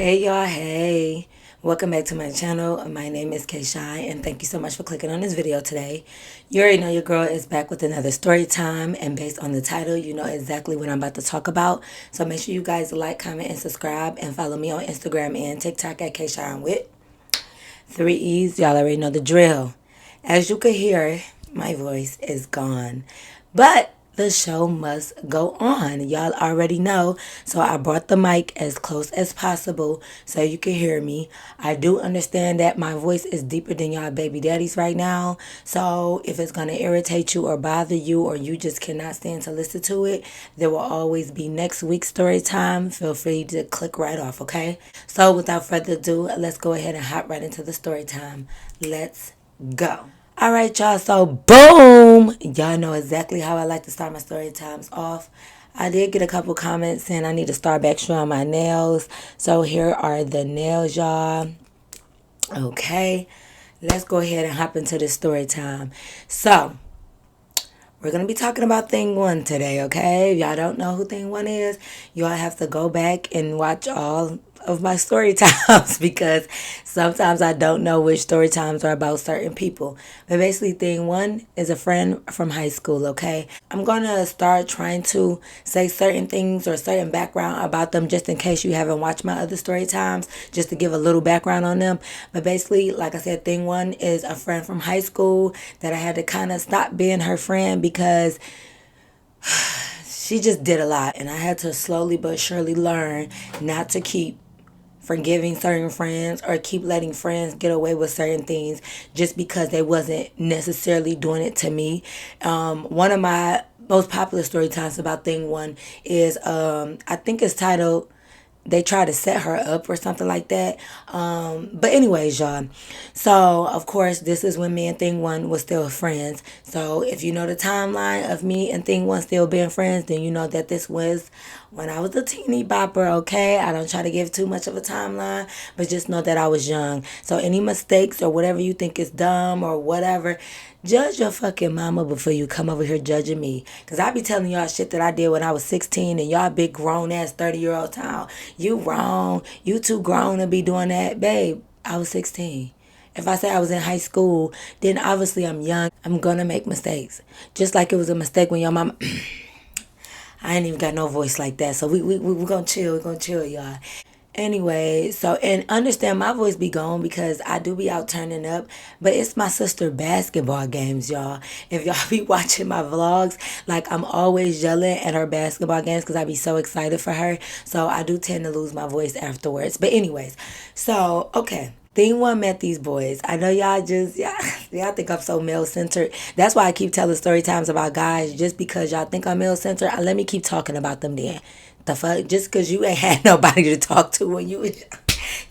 Hey y'all, hey. Welcome back to my channel. My name is Shy, and thank you so much for clicking on this video today. You already know your girl is back with another story time, and based on the title, you know exactly what I'm about to talk about. So make sure you guys like, comment, and subscribe, and follow me on Instagram and TikTok at Shy with 3 E's. Y'all already know the drill. As you can hear, my voice is gone. But the show must go on. Y'all already know. So I brought the mic as close as possible so you can hear me. I do understand that my voice is deeper than y'all baby daddies right now. So if it's going to irritate you or bother you or you just cannot stand to listen to it, there will always be next week's story time. Feel free to click right off, okay? So without further ado, let's go ahead and hop right into the story time. Let's go. All right, y'all. So, boom. Y'all know exactly how I like to start my story times off. I did get a couple comments saying I need to start back showing my nails. So, here are the nails, y'all. Okay. Let's go ahead and hop into this story time. So, we're going to be talking about thing one today, okay? If y'all don't know who thing one is, y'all have to go back and watch all of my story times because sometimes I don't know which story times are about certain people. But basically, thing one is a friend from high school, okay? I'm going to start trying to say certain things or certain background about them just in case you haven't watched my other story times, just to give a little background on them. But basically, like I said, thing one is a friend from high school that I had to kind of stop being her friend because she just did a lot. And I had to slowly but surely learn not to keep forgiving certain friends or keep letting friends get away with certain things just because they wasn't necessarily doing it to me. One of my most popular story times about thing one is I think it's titled they try to set her up or something like that. But anyways, y'all. So of course, this is when me and Thing One was still friends. So if you know the timeline of me and Thing One still being friends, then you know that this was when I was a teeny bopper. Okay, I don't try to give too much of a timeline, but just know that I was young. So any mistakes or whatever you think is dumb or whatever, judge your fucking mama before you come over here judging me. Because I be telling y'all shit that I did when I was 16 and y'all big grown ass 30-year-old town. You wrong. You too grown to be doing that. Babe, I was 16. If I say I was in high school, then obviously I'm young. I'm going to make mistakes. Just like it was a mistake when your mama... I ain't even got no voice like that. So we going to chill. We're going to chill, y'all. Anyway, so and understand my voice be gone because I do be out turning up, but it's my sister basketball games, y'all. If y'all be watching my vlogs, like I'm always yelling at her basketball games because I be so excited for her. So I do tend to lose my voice afterwards. But anyways, so okay. Thing one met these boys. I know y'all think I'm so male centered. That's why I keep telling story times about guys. Just because y'all think I'm male centered, let me keep talking about them then. The fuck? Just because you ain't had nobody to talk to when you was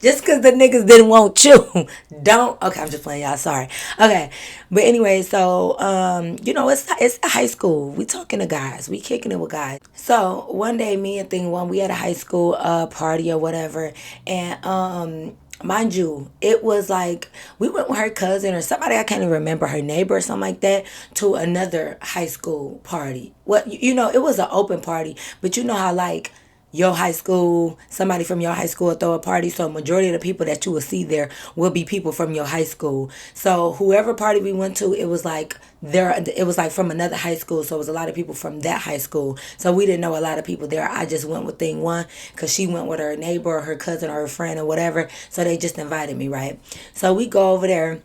just because the niggas didn't want you. Don't. Okay, I'm just playing y'all. Sorry. Okay. But anyway, so, it's high school. We talking to guys. We kicking it with guys. So one day, me and Thing One, we had a high school party or whatever. And, mind you, it was like we went with her cousin or somebody, I can't even remember, her neighbor or something like that, to another high school party. What it was an open party, but you know how like your high school, somebody from your high school will throw a party, so majority of the people that you will see there will be people from your high school. So whoever party we went to, it was like from another high school, so it was a lot of people from that high school. So we didn't know a lot of people there. I just went with Thing One because she went with her neighbor or her cousin or her friend or whatever. So they just invited me, right? So we go over there.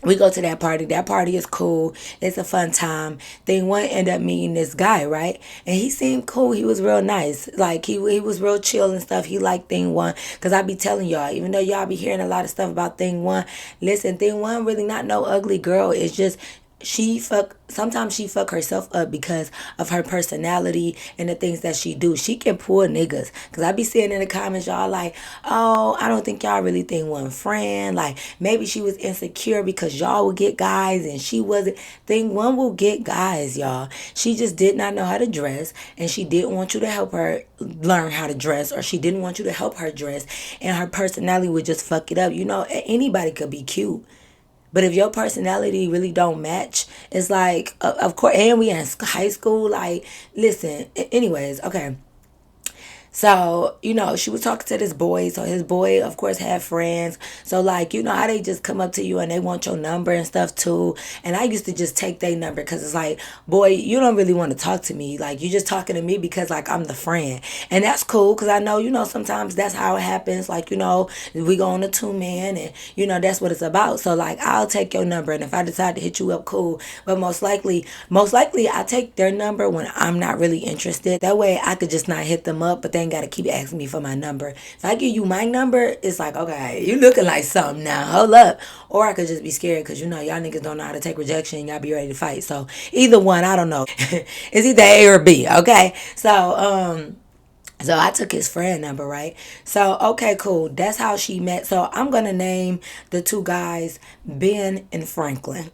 We go to that party. That party is cool. It's a fun time. Thing One ended up meeting this guy, right? And he seemed cool. He was real nice. Like he was real chill and stuff. He liked Thing One. Cause I be telling y'all, even though y'all be hearing a lot of stuff about Thing One, listen, Thing One really not no ugly girl. It's just sometimes she fuck herself up because of her personality and the things that she do. She can pull niggas. Cause I be seeing in the comments, y'all like, oh, I don't think y'all really Thing One friend. Like maybe she was insecure because y'all would get guys and she wasn't. Thing One will get guys, y'all. She just did not know how to dress and she didn't want you to help her learn how to dress, or she didn't want you to help her dress, and her personality would just fuck it up. Anybody could be cute. But if your personality really don't match, it's like, of course, and we in high school, like, listen, anyways, okay. So, she was talking to this boy. So his boy, of course, had friends. So, like, you know how they just come up to you and they want your number and stuff too. And I used to just take their number because it's like, boy, you don't really want to talk to me. Like, you just talking to me because, like, I'm the friend. And that's cool because I know, sometimes that's how it happens. Like, we go on a 2-man and, that's what it's about. So, like, I'll take your number. And if I decide to hit you up, cool. But most likely, I take their number when I'm not really interested. That way I could just not hit them up, but they ain't got to keep asking me for my number. If I give you my number, it's like, okay, you looking like something now. Hold up. Or I could just be scared because, y'all niggas don't know how to take rejection. Y'all be ready to fight. So either one, I don't know. It's either A or B, okay? So I took his friend number, right? So, okay, cool. That's how she met. So I'm going to name the two guys Ben and Franklin.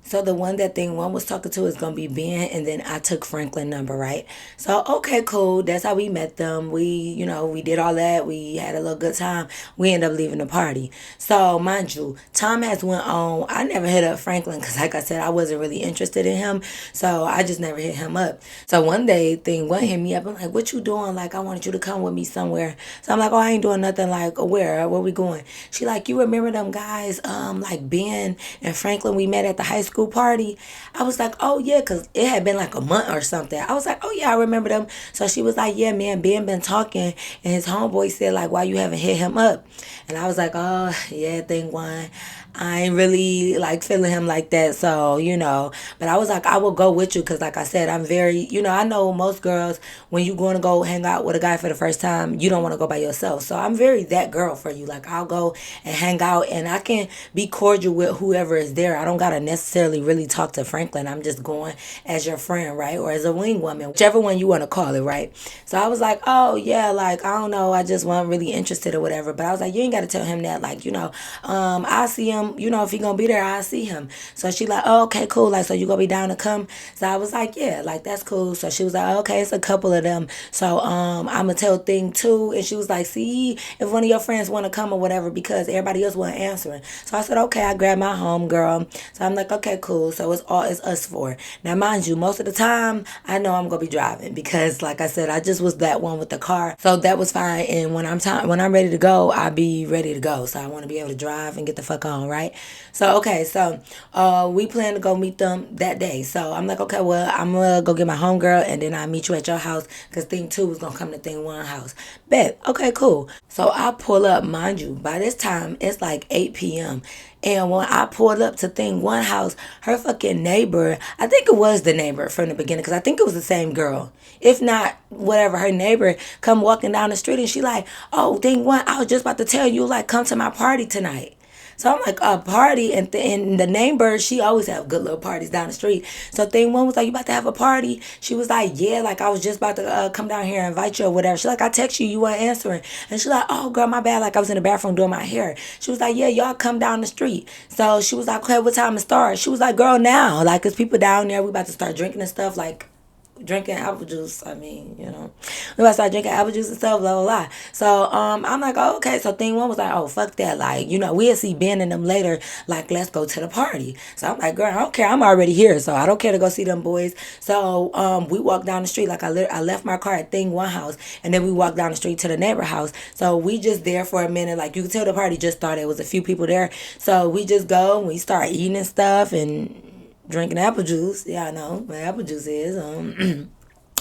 So the one that thing one was talking to is gonna be Ben, and then I took Franklin number, right? So okay, cool. That's how we met them. We did all that. We had a little good time. We ended up leaving the party. So mind you, time has went on. I never hit up Franklin because, like I said, I wasn't really interested in him. So I just never hit him up. So one day, thing one hit me up. I'm like, "What you doing? Like, I wanted you to come with me somewhere." So I'm like, "Oh, I ain't doing nothing. Like, where? Where we going?" She like, "You remember them guys? Like Ben and Franklin we met at the high school party." I was like, "Oh yeah," because it had been like a month or something. I was like, "Oh yeah, I remember them." So she was like, "Yeah, man, Ben been talking, and his homeboy said like, why you haven't hit him up?" And I was like, "Oh yeah, thing one, I ain't really like feeling him like that." So but I was like, I will go with you because, like I said, I'm very, I know most girls when you going to go hang out with a guy for the first time, you don't want to go by yourself. So I'm very that girl for you. Like I'll go and hang out, and I can be cordial with whoever is there. I don't gotta necessarily really talk to Franklin. I'm just going as your friend, right, or as a wing woman, whichever one you want to call it, right. So I was like, oh yeah, like I don't know, I just wasn't really interested or whatever. But I was like, you ain't got to tell him that. Like I see him. If he gonna be there, I see him. So she like, oh okay, cool. Like so you gonna be down to come? So I was like, yeah, like that's cool. So she was like, okay, it's a couple of them. So I'm gonna tell thing two, and she was like, see if one of your friends want to come or whatever because everybody else wasn't answering. So I said, okay. I grabbed my home girl. So I'm like, okay, cool. So it's us four. Now mind you, most of the time I know I'm gonna be driving because, like I said, I just was that one with the car. So that was fine. And when I'm ready to go, I be ready to go. So I want to be able to drive and get the fuck on, right? So okay, so we plan to go meet them that day. So I'm like, okay, well, I'm gonna go get my homegirl and then I'll meet you at your house because thing two was gonna come to thing one house. Bet. Okay, cool. So I pull up, mind you, by this time it's like 8 p.m. And when I pulled up to thing one house, her fucking neighbor, I think it was the neighbor from the beginning, because I think it was the same girl. If not, whatever, her neighbor come walking down the street and she like, oh, thing one, I was just about to tell you, like, come to my party tonight. So I'm like, a party, and the name bird, she always have good little parties down the street. So thing one was like, you about to have a party? She was like, yeah, like I was just about to come down here and invite you or whatever. She like, I text you, you weren't answering. And she like, oh girl, my bad, like I was in the bathroom doing my hair. She was like, yeah, y'all come down the street. So she was like, okay, what time it start? She was like, girl, now, like, cause people down there, we about to start drinking and stuff, like drinking apple juice. I mean, we about to start drinking apple juice and stuff, blah blah blah. So I'm like, oh, okay. So thing one was like, oh fuck that, like we'll see Ben and them later. Like let's go to the party. So I'm like, girl, I don't care. I'm already here, so I don't care to go see them boys. So we walked down the street. Like I left my car at thing one house, and then we walked down the street to the neighbor house. So we just there for a minute. Like you could tell the party just started. It was a few people there. So we just go and we start eating and stuff and drinking apple juice. Yeah, I know what apple juice is.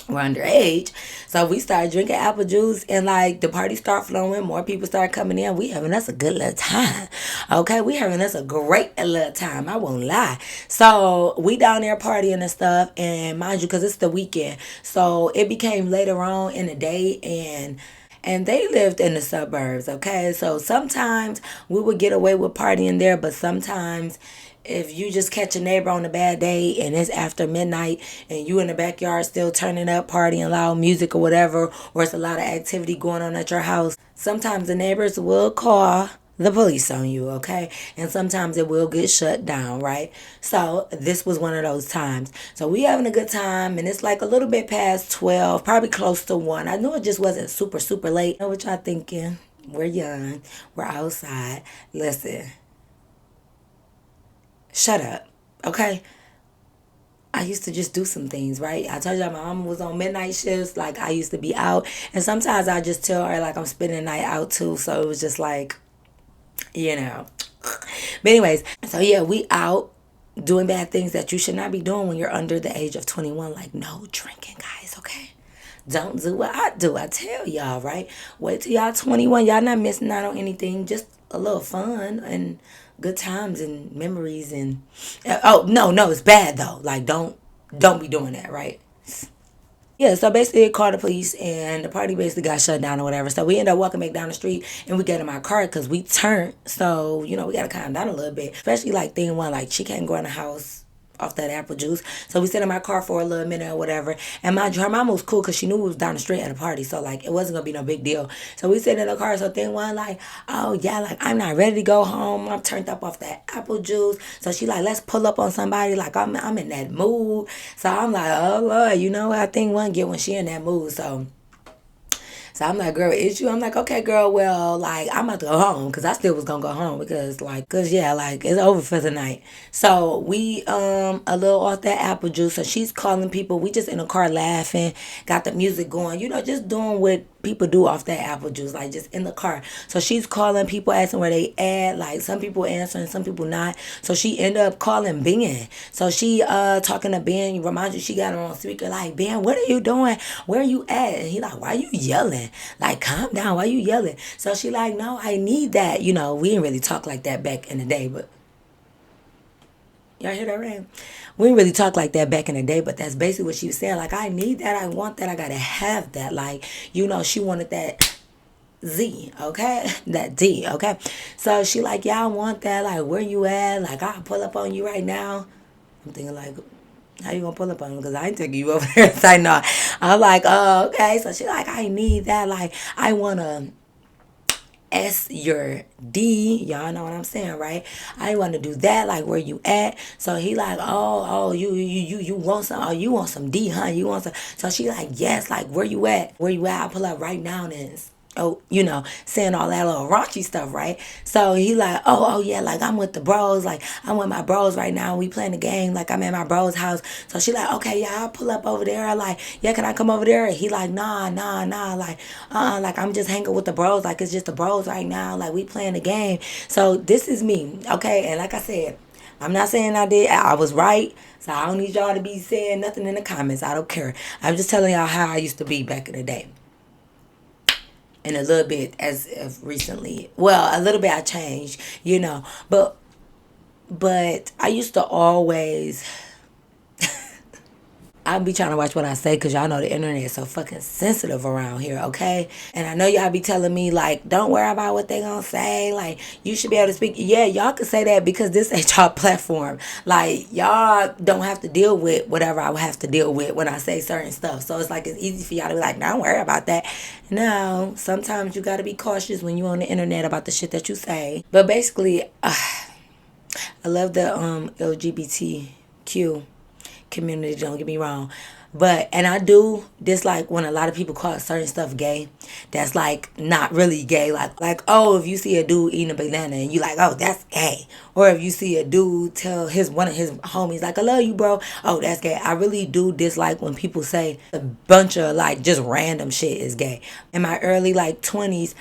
We're underage. So we started drinking apple juice, and like the party start flowing, more people start coming in. We having us a good little time. Okay, we having us a great little time. I won't lie. So we down there partying and stuff, and mind you, because it's the weekend. So it became later on in the day, and they lived in the suburbs, okay? So sometimes we would get away with partying there, but sometimes if you just catch a neighbor on a bad day and it's after midnight and you in the backyard still turning up, partying loud music or whatever, or it's a lot of activity going on at your house, sometimes the neighbors will call the police on you, okay? And sometimes it will get shut down, right? So this was one of those times. So we having a good time, and it's like a little bit past 12, probably close to 1. I knew it just wasn't super, super late. You know what y'all thinking? We're young. We're outside. Listen, shut up, okay? I used to just do some things, right? I told y'all my mama was on midnight shifts. Like, I used to be out. And sometimes I just tell her, like, I'm spending the night out too. So it was just like, you know. But anyways, so yeah, we out doing bad things that you should not be doing when you're under the age of 21. Like, no drinking, guys, okay? Don't do what I do. I tell y'all, right? Wait till y'all 21. Y'all not missing out on anything. Just a little fun and good times and memories and oh no, it's bad though. Like, don't be doing that, right? Yeah, so basically it called the police and the party basically got shut down or whatever. So we ended up walking back down the street and we get in my car because we turned. So, we got to calm down a little bit. Especially like thing one, like she can't go in the house off that apple juice. So we sat in my car for a little minute or whatever. And her mama was cool because she knew we was down the street at a party. So like it wasn't going to be no big deal. So we sit in the car. So thing one like, oh yeah, like I'm not ready to go home. I'm turned up off that apple juice. So she like, let's pull up on somebody. Like I'm in that mood. So I'm like, oh Lord, you know what I think one get when she in that mood. So I'm like, girl, it's you. I'm like, okay, girl, well, like, I'm about to go home because I still was going to go home because, yeah, like, it's over for the night. So we, a little off that apple juice. So she's calling people. We just in the car laughing, got the music going, just doing what people do off that apple juice, like just in the car. So she's calling people, asking where they at. Like some people answering, some people not. So she ended up calling Ben. So she talking to Ben. Remind you, she got him on speaker. Like, Ben, what are you doing? Where are you at? And he like, why you yelling? Like, calm down. Why you yelling? So she like, no, I need that. We didn't really talk like that back in the day, but y'all hear that, right? We didn't really talk like that back in the day, but that's basically what she was saying. Like, I need that. I want that. I gotta have that. Like, she wanted that Z, okay? That D, okay? So she like, yeah, I want that. Like, where you at? Like, I'll pull up on you right now. I'm thinking like, how you gonna pull up on him? Because I ain't taking you over there. So I know. I'm like, oh, okay. So she like, I need that. Like, I wanna S your D, y'all know what I'm saying, right? I want to do that, like where you at? So he like, oh, you want some? Oh, you want some D, huh? You want some? So she like, yes, like where you at? Where you at? I pull up right now and oh, saying all that little raunchy stuff, right? So he like, oh yeah, like I'm with the bros, like I'm with my bros right now. We playing the game, like I'm at my bro's house. So she like, okay, yeah, I'll pull up over there. Like, yeah, can I come over there? He like, nah, like, like I'm just hanging with the bros, like it's just the bros right now, like we playing the game. So this is me, okay? And like I said, I'm not saying I was right. So I don't need y'all to be saying nothing in the comments. I don't care. I'm just telling y'all how I used to be back in the day. And a little bit as of recently. Well, a little bit I changed, but I used to always I be trying to watch what I say because y'all know the internet is so fucking sensitive around here, okay? And I know y'all be telling me, like, don't worry about what they gonna say. Like, you should be able to speak. Yeah, y'all can say that because this ain't y'all platform. Like, y'all don't have to deal with whatever I would have to deal with when I say certain stuff. So it's like it's easy for y'all to be like, don't worry about that. No, sometimes you gotta be cautious when you on the internet about the shit that you say. But basically, I love the LGBTQ community, don't get me wrong, and I do dislike when a lot of people call certain stuff gay that's like not really gay, like oh, if you see a dude eating a banana and you like, oh, that's gay. Or if you see a dude tell one of his homies like, I love you, bro, oh, that's gay. I really do dislike when people say a bunch of like just random shit is gay. In my early like 20s,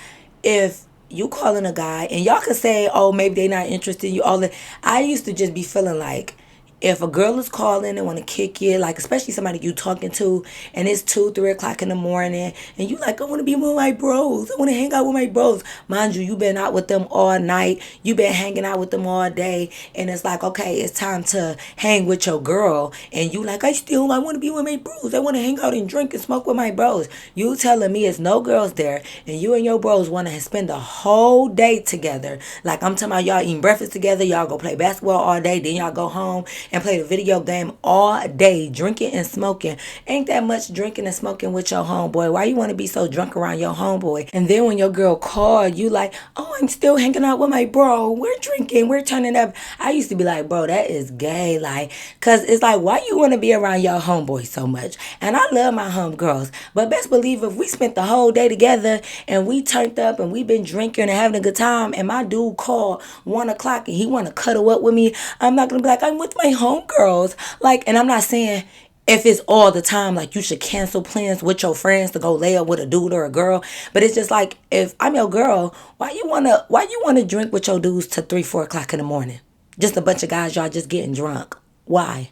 if you calling a guy and y'all could say, oh, maybe they not interested in you, all that, I used to just be feeling like if a girl is calling and want to kick you, like especially somebody you talking to, and it's 2, 3 o'clock in the morning, and you like, I want to be with my bros, I want to hang out with my bros. Mind you been out with them all night, you been hanging out with them all day, and it's like, okay, it's time to hang with your girl, and you like, I want to be with my bros, I want to hang out and drink and smoke with my bros. You telling me it's no girls there, and you and your bros want to spend the whole day together. Like I'm talking about y'all eating breakfast together, y'all go play basketball all day, then y'all go home and play the video game all day, drinking and smoking. Ain't that much drinking and smoking with your homeboy. Why you want to be so drunk around your homeboy? And then when your girl called, you like, oh, I'm still hanging out with my bro. We're drinking. We're turning up. I used to be like, bro, that is gay. Like, because it's like, why you want to be around your homeboy so much? And I love my homegirls. But best believe if we spent the whole day together and we turned up and we been drinking and having a good time and my dude called 1 o'clock and he want to cuddle up with me, I'm not going to be like, I'm with my homegirls. Like, and I'm not saying if it's all the time, like you should cancel plans with your friends to go lay up with a dude or a girl. But it's just like, if I'm your girl, why you wanna drink with your dudes to 3, 4 o'clock in the morning? Just a bunch of guys, y'all just getting drunk. Why?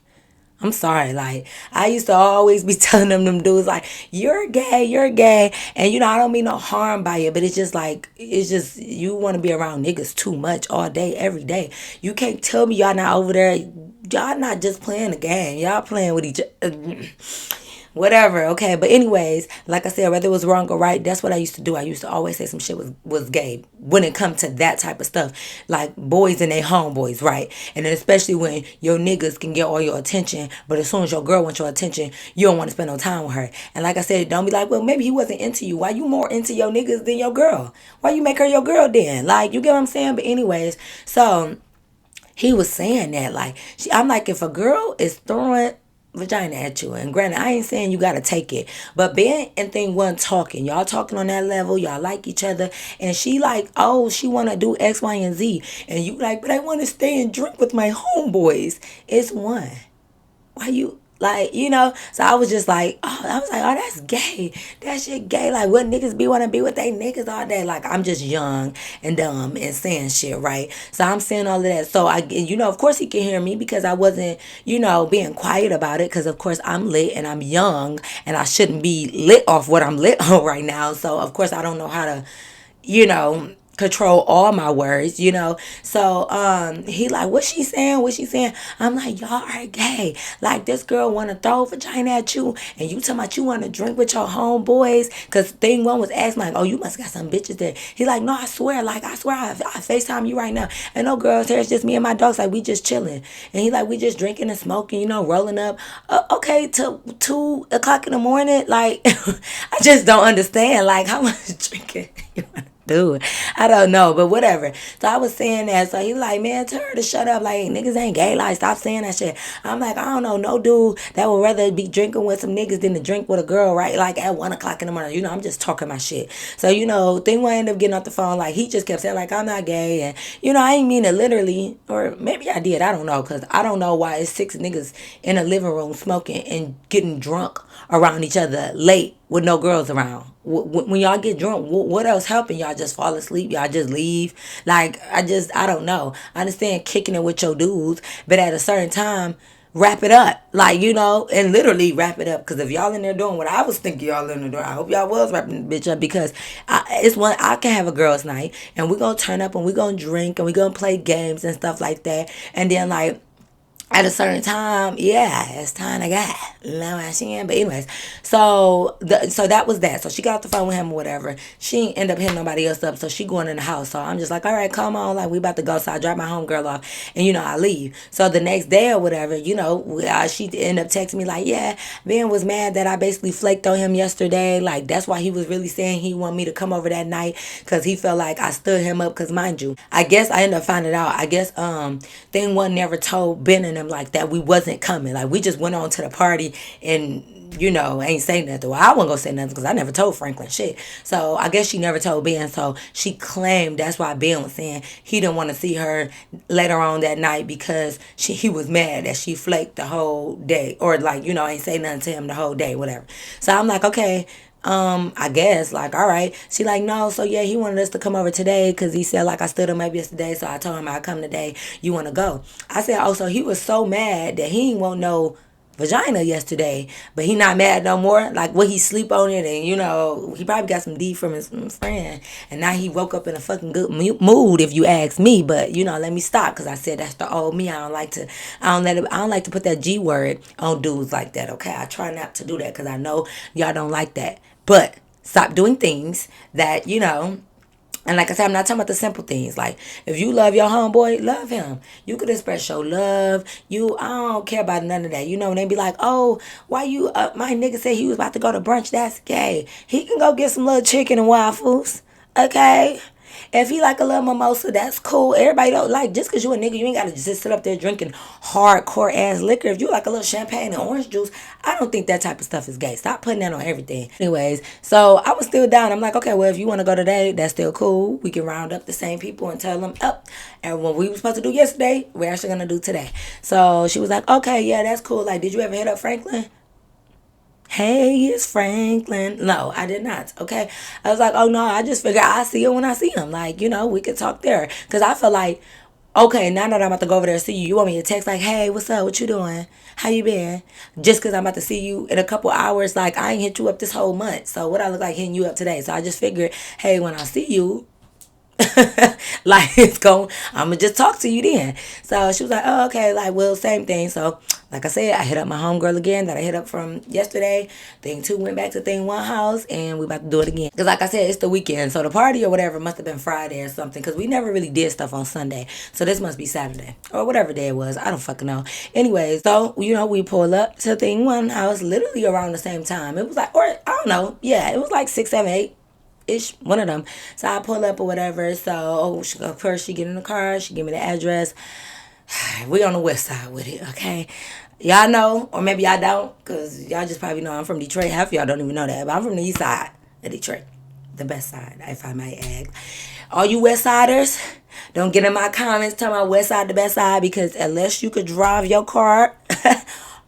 I'm sorry, like I used to always be telling them dudes like you're gay, and I don't mean no harm by it, but it's just you want to be around niggas too much all day every day. You can't tell me y'all not over there, y'all not just playing the game, y'all playing with each other. Whatever, okay. But anyways, like I said, whether it was wrong or right, that's what I used to do. I used to always say some shit was gay when it come to that type of stuff. Like boys and they homeboys, right? And then especially when your niggas can get all your attention, but as soon as your girl wants your attention, you don't want to spend no time with her. And like I said, don't be like, well, maybe he wasn't into you. Why you more into your niggas than your girl? Why you make her your girl then? Like, you get what I'm saying? But anyways, so he was saying that like I'm like, if a girl is throwing vagina at you, and granted I ain't saying you gotta take it, but Ben and thing one talking, y'all talking on that level, y'all like each other, and she like, oh, she wanna do X, Y, and Z, and you like, but I wanna stay and drink with my homeboys. It's one. Why you like, so I was just like, oh, that's gay, that shit gay. Like, what niggas be want to be with they niggas all day? Like, I'm just young and dumb and saying shit, right? So I'm saying all of that. So of course he can hear me because I wasn't, being quiet about it, because of course I'm lit and I'm young and I shouldn't be lit off what I'm lit on right now. So of course I don't know how to, control all my words. So he like, what she saying? I'm like, y'all are gay. Like, this girl wanna throw vagina at you, and you talking about you wanna drink with your homeboys. Cause thing one was asking like, oh, you must got some bitches there. He like, no, I swear I FaceTime you right now, and no girls here, it's just me and my dogs, like we just chilling. And he like, we just drinking and smoking, rolling up. Okay, till 2 o'clock in the morning. Like, I just don't understand, like, how much drinking you wanna do. I don't know, but whatever. So I was saying that. So he like, man, tell her to shut up. Like, niggas ain't gay. Like, stop saying that shit. I'm like, I don't know, no dude that would rather be drinking with some niggas than to drink with a girl, right? Like at 1 o'clock in the morning. I'm just talking my shit. So, thing will end up getting off the phone. Like, he just kept saying, like, I'm not gay. And, I ain't mean it literally. Or maybe I did. I don't know. Because I don't know why it's 6 niggas in a living room smoking and getting drunk around each other late with no girls around. When y'all get drunk, what else helping? Y'all just fall asleep? Y'all just leave? Like, I don't know. I understand kicking it with your dudes, but at a certain time, wrap it up. Like, and literally wrap it up. Because if y'all in there doing what I was thinking y'all in there doing, I hope y'all was wrapping the bitch up, because I can have a girls' night, and we're going to turn up, and we're going to drink, and we're going to play games and stuff like that. And then, like, at a certain time, yeah, it's time to go. You know what I'm saying? But anyways, so that was that. So she got off the phone with him or whatever. She ain't end up hitting nobody else up, so she going in the house. So I'm just like, all right, come on, like we about to go. So I drop my homegirl off, and I leave. So the next day or whatever, she end up texting me like, yeah, Ben was mad that I basically flaked on him yesterday. Like, that's why he was really saying he wanted me to come over that night, because he felt like I stood him up. Because mind you, I guess I ended up finding out. I guess thing one never told Ben and them like that we wasn't coming. Like, we just went on to the party and ain't say nothing. Well, I wasn't gonna say nothing because I never told Franklin shit. So I guess she never told Ben. So she claimed that's why Ben was saying he didn't want to see her later on that night, because he was mad that she flaked the whole day, or like ain't say nothing to him the whole day, whatever. So I'm like, okay. I guess, like, all right. She like, no, so yeah, he wanted us to come over today because he said, like, I stood him up yesterday, so I told him I'd come today. You want to go? I said, oh, so he was so mad that he ain't want no vagina yesterday, but he not mad no more? Like, what, he sleep on it, and, he probably got some D from his friend, and now he woke up in a fucking good mood, if you ask me. But, let me stop, because I said that's the old me. I don't like to put that G word on dudes like that, okay? I try not to do that, because I know y'all don't like that. But stop doing things that, and like I said, I'm not talking about the simple things. Like, if you love your homeboy, love him. You could express your love. I don't care about none of that. When they be like, oh, why you, my nigga said he was about to go to brunch. That's gay. He can go get some little chicken and waffles. Okay? If he like a little mimosa, that's cool. Everybody don't like, just because you a nigga, you ain't got to just sit up there drinking hardcore ass liquor. If you like a little champagne and orange juice, I don't think that type of stuff is gay. Stop putting that on everything. Anyways, so I was still down. I'm like, okay, well, if you want to go today, that's still cool. We can round up the same people and tell them up. And what we were supposed to do yesterday, we're actually going to do today. So she was like, okay, yeah, that's cool. Like, did you ever hit up Franklin? Hey, it's Franklin. No, I did not. Okay. I was like, oh no, I just figured I see him when I see him. Like, we could talk there. Because I feel like, okay, now that I'm about to go over there and see you, you want me to text like, hey, what's up? What you doing? How you been? Just because I'm about to see you in a couple hours, like, I ain't hit you up this whole month. So what I look like hitting you up today? So I just figured, hey, when I see you, like I'm gonna just talk to you then. So she was like, oh, okay, like, well, same thing. So like I said, I hit up my homegirl again that I hit up from yesterday. Thing 2 went back to thing 1 house, and we about to do it again, because like I said, it's the weekend, so the party or whatever must have been Friday or something, because we never really did stuff on Sunday. So this must be Saturday or whatever day it was. I don't fucking know. Anyways, so we pull up to thing 1 house literally around the same time. It was like, or I don't know, yeah, it was like 6, 7, 8 ish, one of them. So I pull up or whatever. So of course she get in the car, she give me the address. We on the west side with it, okay? Y'all know, or maybe y'all don't, because y'all just probably know I'm from Detroit. Half of y'all don't even know that, but I'm from the east side of Detroit, the best side, if I might add. All you west siders, don't get in my comments telling my west side the best side, because unless you could drive your car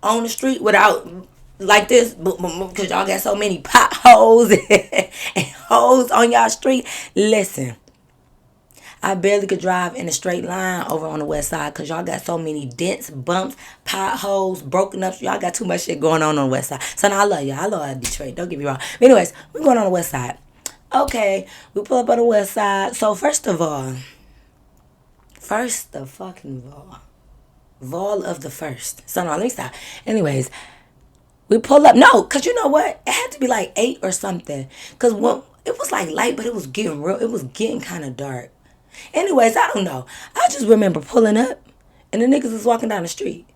on the street without like this, because y'all got so many potholes and holes on y'all street. Listen, I barely could drive in a straight line over on the west side, because y'all got so many dents, bumps, potholes, broken up. Y'all got too much shit going on the west side. So now I love y'all. I love Detroit. Don't get me wrong. But anyways, we're going on the west side. Okay, we pull up on the west side. So first of all, Vol of the first. So no, let me stop. Anyways, we pull up. No, because you know what? It had to be like 8 or something. Because it was like light, but it was getting real. It was getting kind of dark. Anyways, I don't know. I just remember pulling up and the niggas was walking down the street.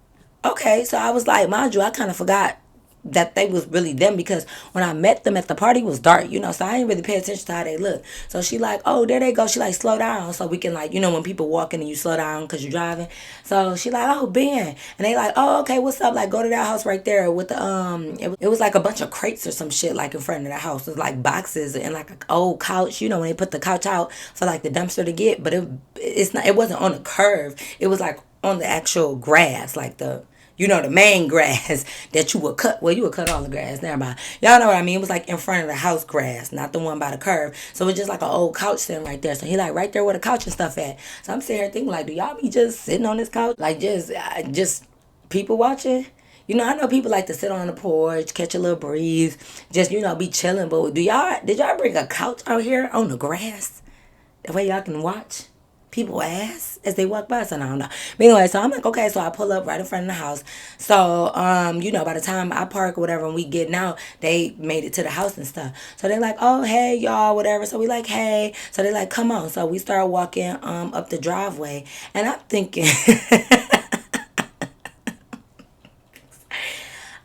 Okay, so I was like, mind you, I kind of forgot that they was really them, because when I met them at the party, it was dark, so I didn't really pay attention to how they look. So she like, oh, there they go. She like, slow down so we can, like, when people walking and you slow down because you're driving. So she like, oh, Ben. And they like, oh, okay, what's up? Like, go to that house right there with the, it was like a bunch of crates or some shit, like, in front of the house. It was like boxes and like an old couch, when they put the couch out for like the dumpster to get, but it wasn't on a curve. It was like on the actual grass, like the main grass that you would cut. Well, you would cut all the grass. Never mind. Y'all know what I mean. It was like in front of the house grass, not the one by the curve. So it's just like an old couch sitting right there. So he like right there where the couch and stuff at. So I'm sitting here thinking like, do y'all be just sitting on this couch? Like just people watching? I know people like to sit on the porch, catch a little breeze, just, be chilling. But did y'all bring a couch out here on the grass? That way y'all can watch people ass as they walk by. So I don't know. But anyway, so I'm like, okay, so I pull up right in front of the house. So, by the time I park or whatever and we getting out, they made it to the house and stuff. So they're like, oh, hey, y'all, whatever. So we like, hey. So they like, come on. So we start walking up the driveway. And I'm thinking...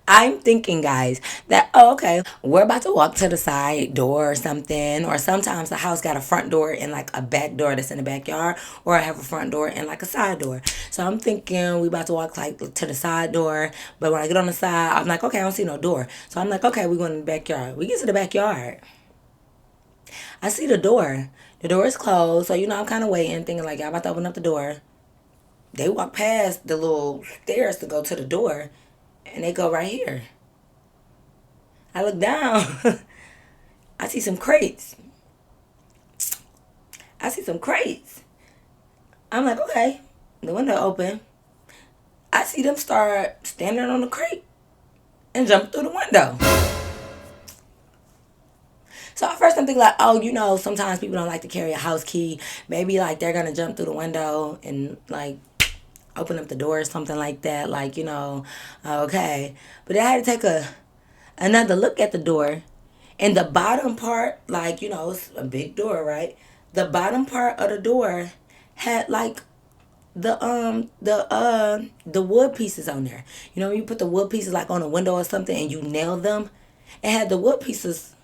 I'm thinking, guys, that, oh, okay, we're about to walk to the side door or something. Or sometimes the house got a front door and like a back door that's in the backyard. Or I have a front door and like a side door. So I'm thinking we about to walk like to the side door. But when I get on the side, I'm like, okay, I don't see no door. So I'm like, okay, we're going to the backyard. We get to the backyard. I see the door. The door is closed. So, I'm kind of waiting, thinking like, y'all about to open up the door. They walk past the little stairs to go to the door. And they go right here. I look down. I see some crates. I'm like, okay. The window open. I see them start standing on the crate and jump through the window. So at first I'm thinking like, oh, sometimes people don't like to carry a house key. Maybe like they're going to jump through the window and like open up the door or something like that. Like, okay. But I had to take another look at the door. And the bottom part, like, it's a big door, right? The bottom part of the door had like the wood pieces on there. When you put the wood pieces like on a window or something and you nail them, it had the wood pieces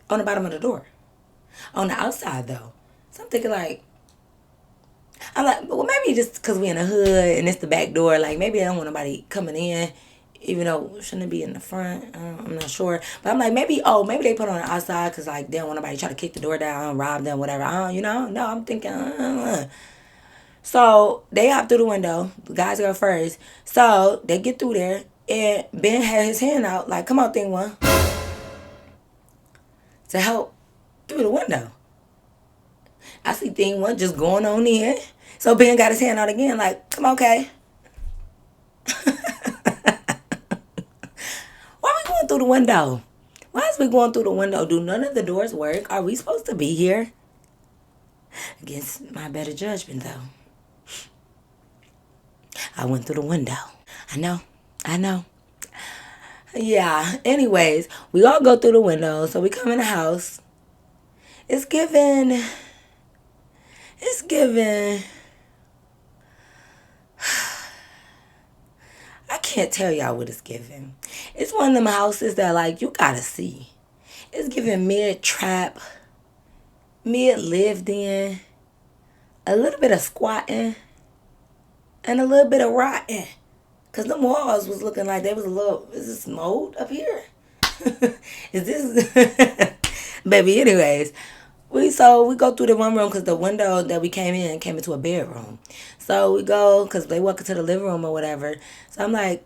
on the bottom of the door. On the outside though. So I'm thinking like, I'm like, well, maybe just because we in the hood and it's the back door, like maybe they don't want nobody coming in, even though shouldn't it be in the front? I'm not sure, but I'm like maybe they put it on the outside because like they don't want nobody try to kick the door down, rob them, whatever. I don't, no, I'm thinking. So they hop through the window. The guys go first, so they get through there, and Ben had his hand out like, "Come on, thing one," to help through the window. I see thing one just going on in. So Ben got his hand out again, like, "Come on, okay." Why are we going through the window? Why is we going through the window? Do none of the doors work? Are we supposed to be here? Against my better judgment, though. I went through the window. I know. I know. Yeah. Anyways, we all go through the window. So we come in the house. It's given. It's given. I can't tell y'all what it's giving. It's one of them houses that like you gotta see. It's giving mid trap, mid lived in, a little bit of squatting, and a little bit of rotting. Cause the walls was looking like they was a little. Is this mold up here? Is this? Baby, anyways, we go through the one room because the window that we came into a bedroom. So we go because they walk into the living room or whatever. So I'm like,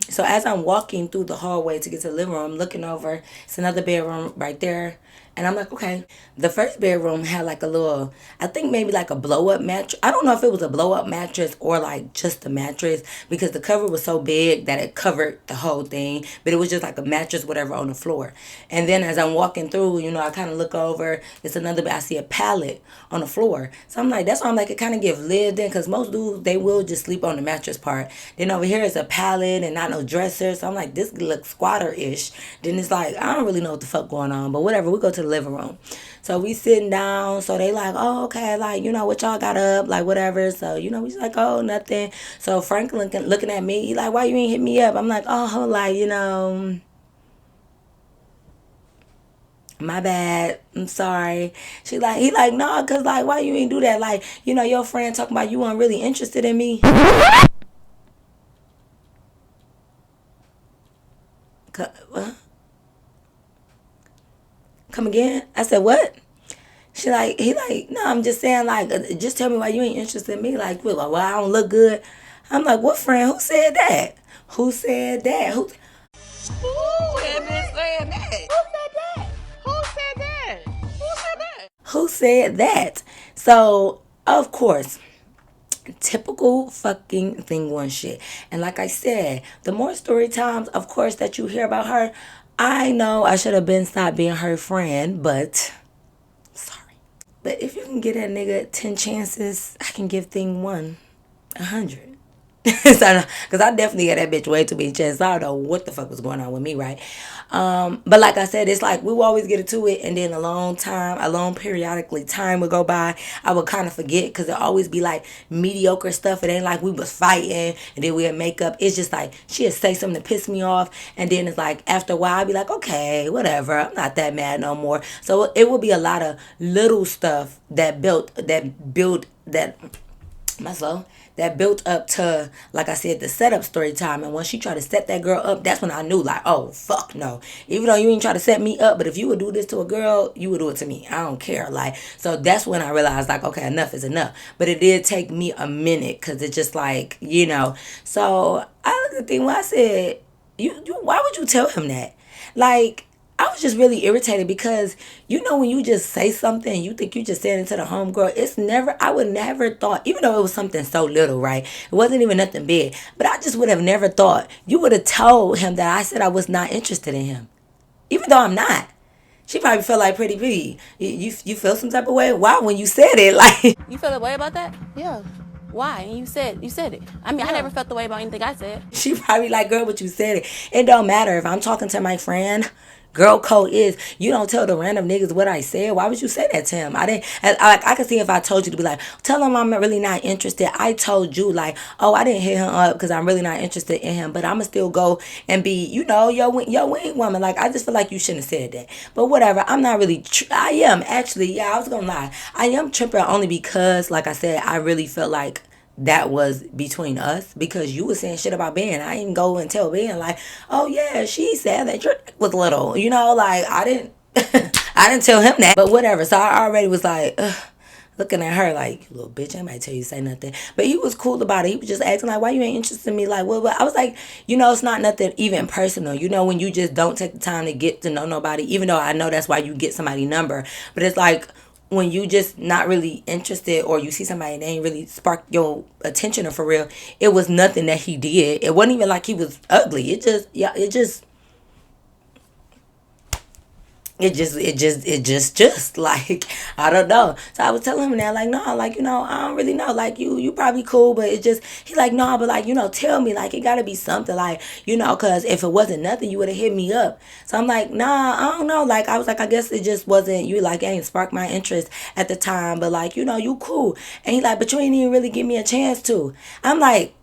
So as I'm walking through the hallway to get to the living room, I'm looking over. It's another bedroom right there. And I'm like, okay. The first bedroom had like a little, I think maybe like a blow up mattress. I don't know if it was a blow up mattress or like just a mattress because the cover was so big that it covered the whole thing. But it was just like a mattress, whatever, on the floor. And then as I'm walking through, I kind of look over. It's another bed. I see a pallet on the floor. So I'm like, that's why I'm like, it kind of give lived in because most dudes, they will just sleep on the mattress part. Then over here is a pallet and not no dresser. So I'm like, this looks squatter-ish. Then it's like, I don't really know what the fuck going on. But whatever, we go to the living room. So we sitting down. So they like, oh, okay, like, what y'all got up, like, whatever. So, we just like, oh, nothing. So Frank looking at me, he like, why you ain't hit me up? I'm like, oh, like, my bad. I'm sorry. He like, no, cause like, why you ain't do that? Like, your friend talking about you weren't really interested in me. What? Come again? I said, what? He like, no, I'm just saying, like, just tell me why you ain't interested in me. Like, well, I don't look good. I'm like, what friend? Who said that? Who said that? Who had been saying that? Who said that? Who said that? Who said that? Who said that? So, of course, typical fucking thing one shit. And like I said, the more story times, of course, that you hear about her, I know I should have been stopped being her friend, but sorry. But if you can get that nigga 10 chances, I can give thing one 100. Because I definitely had that bitch way too many chances. I don't know what the fuck was going on with me, right? But like I said, it's like we would always get into it, and then a long periodically time would go by. I would kind of forget because it always be like mediocre stuff. It ain't like we was fighting and then we'd make up. It's just like she'd say something to piss me off, and then it's like after a while I'd be like, okay, whatever, I'm not that mad no more. So it would be a lot of little stuff that built that my slow that built up to, like I said, the setup story time. And when she tried to set that girl up, that's when I knew, like, oh fuck no. Even though you ain't try to set me up, but if you would do this to a girl, you would do it to me. I don't care. Like, so that's when I realized, like, okay, enough is enough. But it did take me a minute because it's just like, So I looked at the thing when I said, you why would you tell him that? Like, I was just really irritated because when you just say something and you think you just saying it to the homegirl, I would never thought, even though it was something so little, right? It wasn't even nothing big. But I just would have never thought you would have told him that I said I was not interested in him. Even though I'm not. She probably felt like pretty B. You feel some type of way? Why when you said it? Like, you feel a way about that? Yeah. Why? And you said it. I mean, I never felt the way about anything I said. She probably like, girl, but you said it. It don't matter if I'm talking to my friend. Girl code is you don't tell the random niggas what I said. Why would you say that to him? I didn't. I could see if I told you to be like, tell him I'm really not interested. I told you like, oh, I didn't hit him up because I'm really not interested in him. But I'ma still go and be, your wing woman. Like I just feel like you shouldn't have said that. But whatever. I'm not really. I am actually. Yeah, I was gonna lie. I am tripping only because, like I said, I really felt like that was between us because you was saying shit about Ben. I didn't go and tell Ben like, oh yeah, she said that your dick was little. Like I didn't I didn't tell him that. But whatever. So I already was like, ugh, looking at her like, you little bitch, I might tell you say nothing. But he was cool about it. He was just asking like, why you ain't interested in me? Like, well, I was like, it's not nothing even personal. When you just don't take the time to get to know nobody, even though I know that's why you get somebody's number. But it's like when you just not really interested or you see somebody and they ain't really spark your attention or for real, it was nothing that he did. It wasn't even like he was ugly. It just like, I don't know. So I was telling him that like, no, like, I don't really know. Like you probably cool, but he like, no, but like, tell me, like, it gotta be something like, cause if it wasn't nothing, you would have hit me up. So I'm like, nah, I don't know. Like, I was like, I guess it just wasn't, you like, ain't sparked my interest at the time, but like, you cool. And he like, but you ain't even really give me a chance to. I'm like,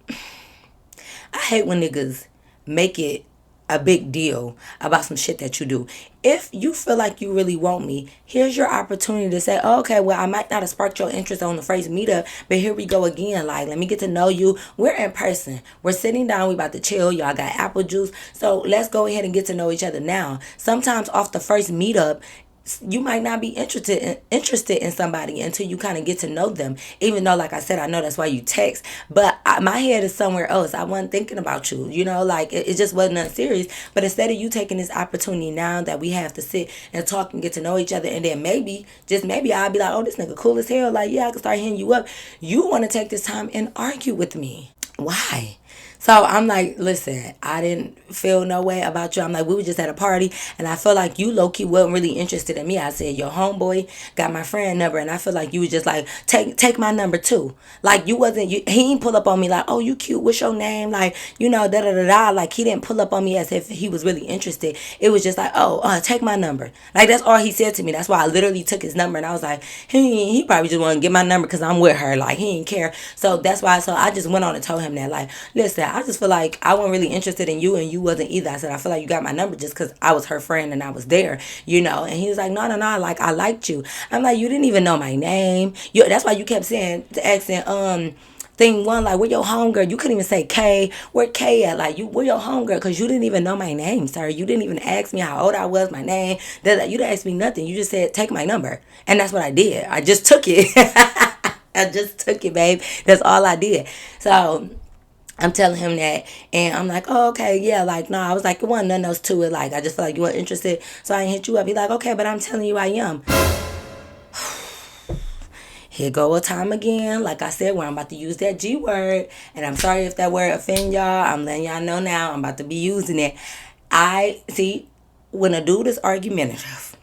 I hate when niggas make it a big deal about some shit that you do. If you feel like you really want me, here's your opportunity to say, oh, okay, well, I might not have sparked your interest on the first meetup, but here we go again. Like, let me get to know you. We're in person. We're sitting down. We about to chill. Y'all got apple juice. So let's go ahead and get to know each other now. Sometimes off the first meetup, you might not be interested in somebody until you kind of get to know them, even though like I said, I know that's why you text, but my head is somewhere else. I wasn't thinking about you, like it just wasn't nothing serious. But instead of you taking this opportunity now that we have to sit and talk and get to know each other, and then maybe, just maybe, I'll be like, oh, this nigga cool as hell, like, yeah, I can start hitting you up. You want to take this time and argue with me. Why? So I'm like, listen, I didn't feel no way about you. I'm like, we were just at a party, and I feel like you low-key wasn't really interested in me. I said, your homeboy got my friend number, and I feel like you was just like, take my number too. Like, he didn't pull up on me like, oh, you cute, what's your name? Like, da-da-da-da. Like, he didn't pull up on me as if he was really interested. It was just like, oh, take my number. Like, that's all he said to me. That's why I literally took his number, and I was like, he probably just want to get my number because I'm with her. Like, he didn't care. So that's why, I just went on and told him that, like, listen, I just feel like I wasn't really interested in you and you wasn't either. I said, I feel like you got my number just because I was her friend and I was there, And he was like, no, like, I liked you. I'm like, you didn't even know my name. That's why you kept saying, asking, thing one, like, where your homegirl? You couldn't even say K. Where K at? Like, where your homegirl? Because you didn't even know my name, sir. You didn't even ask me how old I was, my name. You didn't ask me nothing. You just said, take my number. And that's what I did. I just took it. I just took it, babe. That's all I did. So I'm telling him that, and I'm like, oh, okay, yeah, like, no, I was like, it wasn't nothing else to it, like, I just feel like you weren't interested, so I hit you up. He like, okay, but I'm telling you I am. Here go a time again, like I said, where I'm about to use that G word, and I'm sorry if that word offend y'all. I'm letting y'all know now, I'm about to be using it. I see, when a dude is argumentative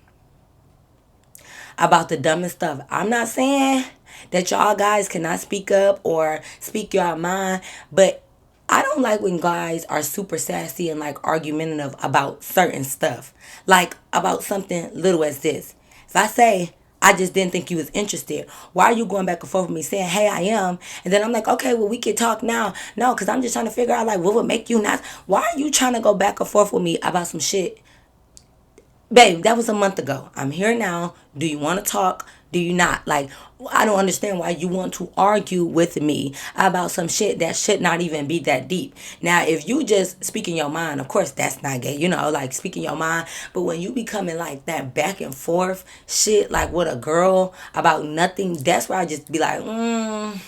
about the dumbest stuff, I'm not saying that y'all guys cannot speak up or speak your mind, but I don't like when guys are super sassy and like argumentative about certain stuff. Like about something little as this. If I say, I just didn't think you was interested, why are you going back and forth with me saying, hey, I am? And then I'm like, okay, well, we can talk now. No, because I'm just trying to figure out like what would make you not. Why are you trying to go back and forth with me about some shit? Babe, that was a month ago. I'm here now. Do you want to talk? Do you not? Like, I don't understand why you want to argue with me about some shit that should not even be that deep. Now, if you just speaking your mind, of course, that's not gay, like speaking your mind. But when you becoming like that back and forth shit, like with a girl about nothing, that's where I just be like, I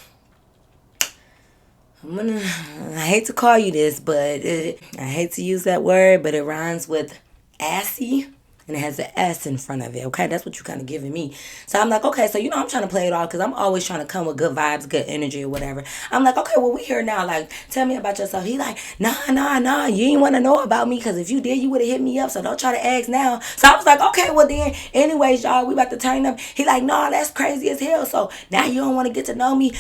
hate to call you this, but I hate to use that word, but it rhymes with assy. And it has an S in front of it, okay? That's what you kind of giving me. So I'm like, okay, so I'm trying to play it off because I'm always trying to come with good vibes, good energy or whatever. I'm like, okay, well, we here now. Like, tell me about yourself. He like, nah. You ain't want to know about me because if you did, you would have hit me up. So don't try to ask now. So I was like, okay, well then, anyways, y'all, we about to turn up. He like, nah, that's crazy as hell. So now you don't want to get to know me.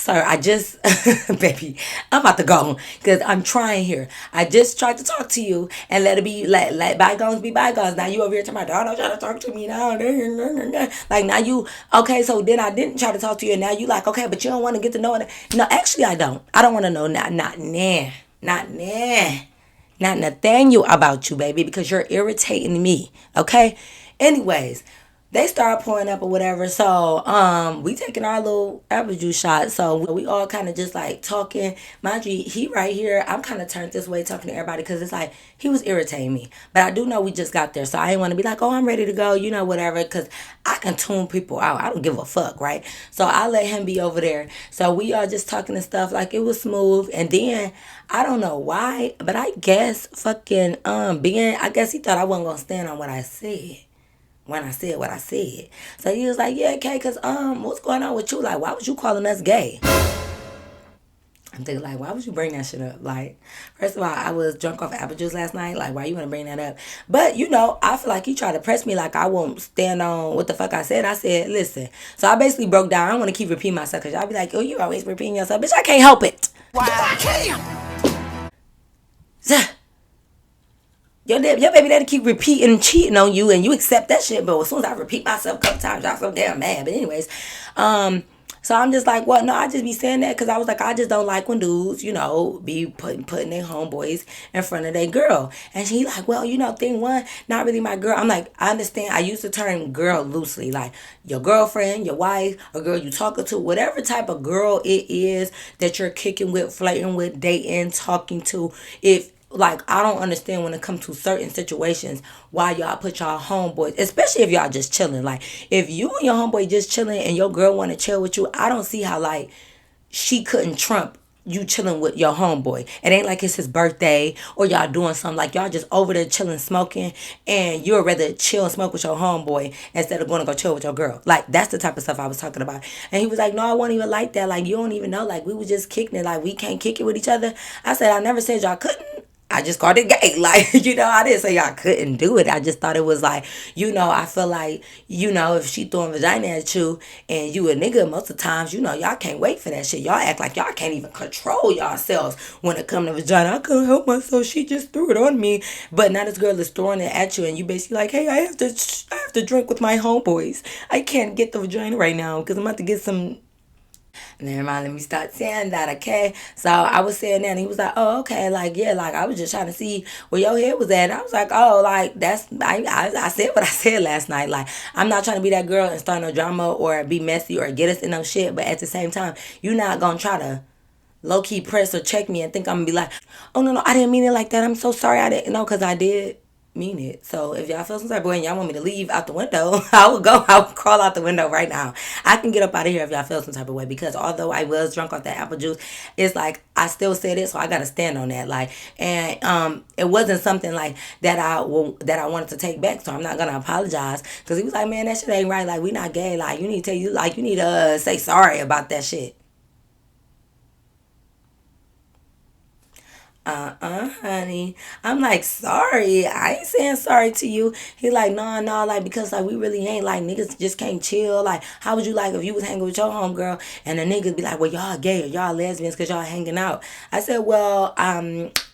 Sir, I just, baby, I'm about to go because I'm trying here. I just tried to talk to you and let it be, let bygones be bygones. Now you over here talking about, don't try to talk to me now. Like now you, okay, so then I didn't try to talk to you and now you like, okay, but you don't want to get to know it. No, actually I don't. I don't want to know, not nah, not nah. Not Nathaniel about you, baby, because you're irritating me. Okay? Anyways, they start pouring up or whatever. So, we taking our little apple juice shot. So we all kind of just like talking. Mind you, he right here. I'm kind of turned this way talking to everybody because it's like he was irritating me. But I do know we just got there, so I didn't want to be like, oh, I'm ready to go, whatever. Because I can tune people out. I don't give a fuck, right? So I let him be over there. So we are just talking and stuff like it was smooth. And then I don't know why, but I guess fucking being, I guess he thought I wasn't gonna stand on what I said when I said what I said. So he was like, yeah, okay, cause what's going on with you? Like, why was you calling us gay? I'm thinking like, why would you bring that shit up? Like, first of all, I was drunk off apple juice last night. Like, why you want to bring that up? But I feel like he tried to press me like I won't stand on what the fuck I said. I said, listen. So I basically broke down. I don't want to keep repeating myself because y'all be like, oh, you always repeating yourself, bitch. I can't help it. Wow. Your baby daddy keep repeating and cheating on you and you accept that shit. But as soon as I repeat myself a couple times, y'all so damn mad. But anyways, so I'm just like, what? No, I just be saying that because I was like, I just don't like when dudes, be putting their homeboys in front of their girl. And she like, well, thing one, not really my girl. I'm like, I understand. I use the term girl loosely, like your girlfriend, your wife, a girl you talking to, whatever type of girl it is that you're kicking with, flirting with, dating, talking to. If like I don't understand when it comes to certain situations why y'all put y'all homeboys, especially if y'all just chilling. Like if you and your homeboy just chilling and your girl want to chill with you, I don't see how like she couldn't trump you chilling with your homeboy. It ain't like it's his birthday or y'all doing something, like y'all just over there chilling smoking and you'd rather chill and smoke with your homeboy instead of going to go chill with your girl. Like that's the type of stuff I was talking about. And he was like, no, I won't even like that. Like you don't even know, like we was just kicking it, like we can't kick it with each other. I said, I never said y'all couldn't. I just called it gay. Like, I didn't say y'all couldn't do it. I just thought it was like, I feel like, if she throwing vagina at you and you a nigga most of the times, y'all can't wait for that shit. Y'all act like y'all can't even control yourselves when it come to vagina. I couldn't help myself. She just threw it on me. But now this girl is throwing it at you and you basically like, hey, I have to drink with my homeboys. I can't get the vagina right now because I'm about to get some. Never mind, let me start saying that, okay? So I was saying that, and he was like, oh, okay, like, yeah, like, I was just trying to see where your head was at. And I was like, oh, like, I said what I said last night. Like, I'm not trying to be that girl and start no drama or be messy or get us in no shit. But at the same time, you're not going to try to low-key press or check me and think I'm going to be like, oh, no, I didn't mean it like that. I'm so sorry. I didn't know because I did mean it. So if y'all feel some type of way and y'all want me to leave out the window, I will crawl out the window right now. I can get up out of here if y'all feel some type of way because although I was drunk off that apple juice, it's like I still said it, so I gotta stand on that. Like, and it wasn't something like that I wanted to take back, so I'm not gonna apologize because he was like, man, that shit ain't right. Like, we not gay. Like, you need to say sorry about that shit. Honey. I'm like, sorry. I ain't saying sorry to you. He like, no, like, because, like, we really ain't, like, niggas just can't chill. Like, how would you like if you was hanging with your homegirl and the niggas be like, well, y'all gay or y'all lesbians because y'all hanging out? I said, well,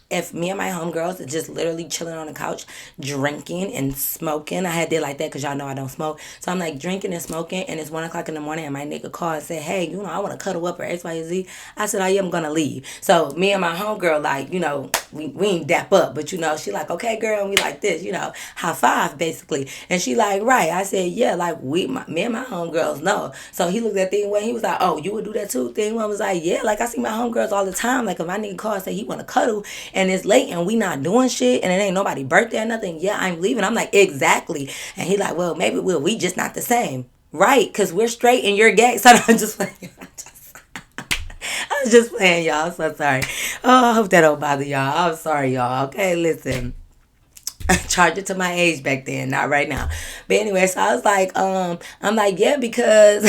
if me and my homegirls are just literally chilling on the couch, drinking and smoking. I had did like that because y'all know I don't smoke. So I'm like drinking and smoking, and it's 1 o'clock in the morning, and my nigga called and said, hey, I want to cuddle up or X, Y, Z. I said, I am going to leave. So me and my homegirl, like, we ain't dap up, but, she like, okay, girl, and we like this, high five, basically. And she like, right. I said, yeah, like, me and my homegirls know. So he looked at Thing One, he was like, oh, you would do that too? Thing One was like, yeah, like, I see my homegirls all the time. Like, if my nigga called and say he want to cuddle, and it's late and we not doing shit and it ain't nobody birthday or nothing, yeah, I'm leaving. I'm like, exactly. And he like, well, maybe we just not the same. Right, because we're straight and you're gay. So I'm just playing. I was just playing, y'all. So sorry. Oh, I hope that don't bother y'all. I'm sorry, y'all. Okay, listen. Charge it to my age back then, not right now. But anyway, so I was like, I'm like, yeah, because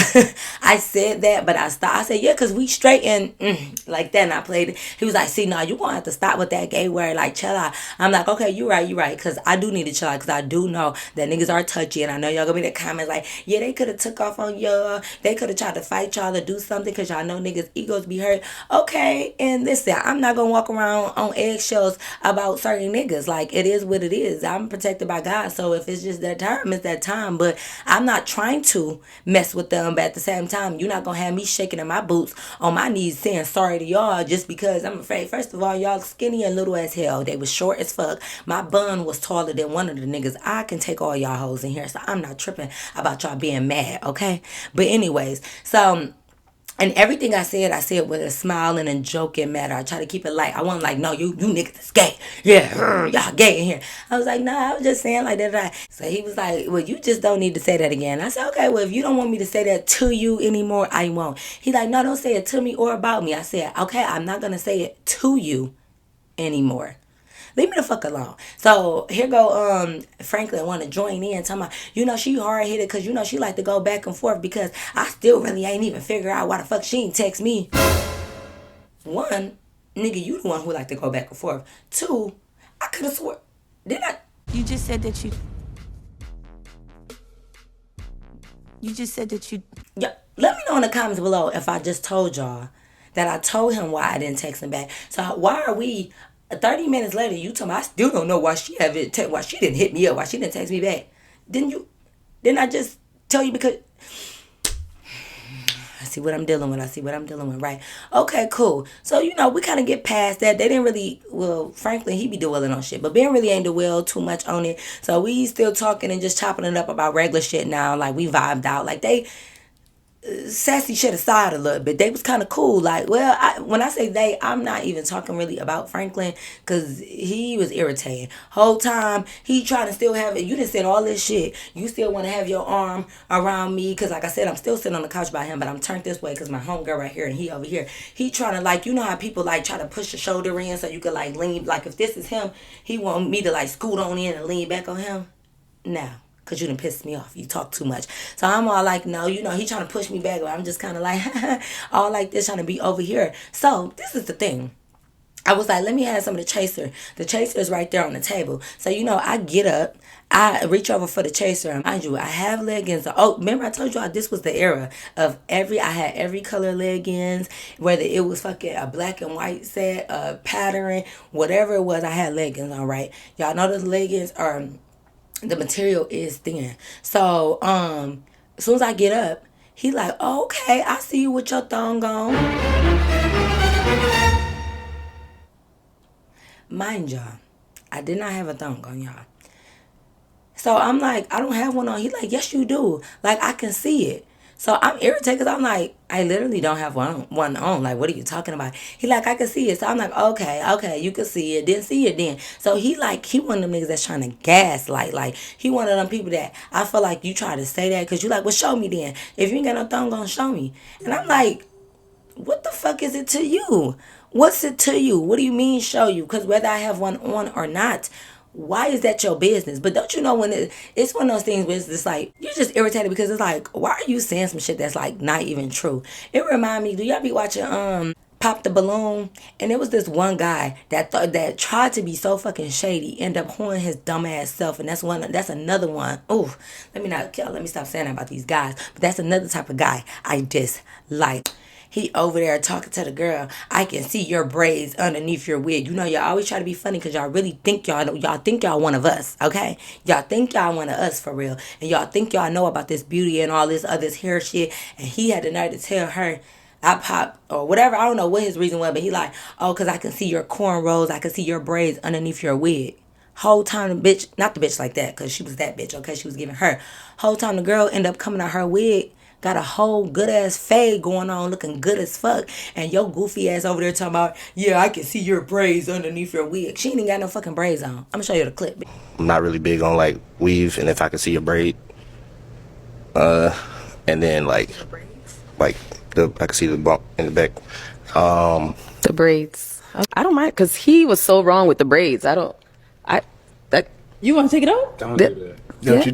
I said that, but I stopped. I said, yeah, because we straight and like that. And I played it. He was like, see, no, you gonna have to stop with that gay word, like chill out. I'm like, okay, you're right, because I do need to chill out, because I do know that niggas are touchy, and I know y'all gonna be in the comments like, yeah, they could have took off on y'all, they could have tried to fight y'all to do something, because y'all know niggas egos be hurt. Okay, and listen, I'm not gonna walk around on eggshells about certain niggas. Like, it is what it is. I'm protected by God, so if it's just that time, it's that time. But I'm not trying to mess with them. But at the same time, you're not gonna have me shaking in my boots on my knees saying sorry to y'all just because I'm afraid. First of all, y'all skinny and little as hell. They was short as fuck. My bun was taller than one of the niggas. I can take all y'all hoes in here, so I'm not tripping about y'all being mad, okay? But anyways, so and everything I said with a smile and a joking matter. I try to keep it light. I wasn't like, no, you niggas is gay. Yeah, y'all gay in here. I was like, nah, I was just saying like that. So he was like, well, you just don't need to say that again. I said, okay, well, if you don't want me to say that to you anymore, I won't. He like, no, don't say it to me or about me. I said, okay, I'm not going to say it to you anymore. Leave me the fuck alone. So here go Franklin want to join in, talking about, she hard headed because she like to go back and forth, because I still really ain't even figure out why the fuck she ain't text me. One, nigga, you the one who like to go back and forth. Two, I could have swore. Did I? You just said that you. You just said that you. Yeah, let me know in the comments below if I just told y'all that I told him why I didn't text him back. So why are we 30 minutes later, you told me I still don't know why she why she didn't hit me up, why she didn't text me back. Didn't I just tell you? Because I see what I'm dealing with, right? Okay, cool. So, we kind of get past that. They didn't really, well, frankly, he be dwelling on shit. But Ben really ain't dwell too much on it. So we still talking and just chopping it up about regular shit now. Like, we vibed out. Like, they sassy shit aside a little bit, they was kind of cool. Like, well, when I say they, I'm not even talking really about Franklin, because he was irritating whole time. He trying to still have it. You done said all this shit, you still want to have your arm around me, because like I said, I'm still sitting on the couch by him, but I'm turned this way because my homegirl right here and he over here. He trying to, like, how people like try to push the shoulder in so you could like lean. Like, if this is him, he want me to like scoot on in and lean back on him. Now, because you done pissed me off. You talk too much. So I'm all like, no, he trying to push me back. But I'm just kind of like, all like this, trying to be over here. So this is the thing. I was like, let me have some of the chaser. The chaser is right there on the table. So, I get up. I reach over for the chaser. And mind you, I have leggings. Oh, remember I told y'all this was the era of I had every color leggings. Whether it was fucking a black and white set, a pattern, whatever it was, I had leggings on, right? Y'all know those leggings are... the material is thin. So, as soon as I get up, he like, oh, okay, I see you with your thong on. Mind y'all, I did not have a thong on, y'all. So I'm like, I don't have one on. He like, yes, you do. Like, I can see it. So I'm irritated because I'm like, I literally don't have one on. Like, what are you talking about? He like, I can see it. So I'm like, okay, you can see it. Didn't see it then. So he one of them niggas that's trying to gaslight. Like, he one of them people that I feel like you try to say that because you like, well, show me then. If you ain't got no thong on, show me. And I'm like, what the fuck is it to you? What's it to you? What do you mean show you? Because whether I have one on or not, why is that your business? But don't you know when it's one of those things where it's just like, you're just irritated because it's like, why are you saying some shit that's like not even true? It remind me, do y'all be watching Pop the Balloon? And it was this one guy that tried to be so fucking shady, end up horning his dumb ass self. And that's another one. Oh, let me stop saying that about these guys. But that's another type of guy I dislike. He over there talking to the girl. I can see your braids underneath your wig. Y'all always try to be funny because y'all really think y'all think y'all one of us, okay? Y'all think y'all one of us for real. And y'all think y'all know about this beauty and all this other hair shit. And he had the nerve to tell her, I pop or whatever. I don't know what his reason was, but he like, oh, because I can see your cornrows. I can see your braids underneath your wig. Whole time the bitch, not the bitch like that, because she was that bitch, okay? She was giving her. Whole time the girl ended up coming out her wig. Got a whole good ass fade going on, looking good as fuck. And your goofy ass over there talking about, yeah, I can see your braids underneath your wig. She ain't got no fucking braids on. I'm gonna show you the clip. I'm not really big on like weave, and if I can see a braid, and then like I can see the bump in the back. The braids. I don't mind because he was so wrong with the braids. You want to take it out? Don't do that. Yeah,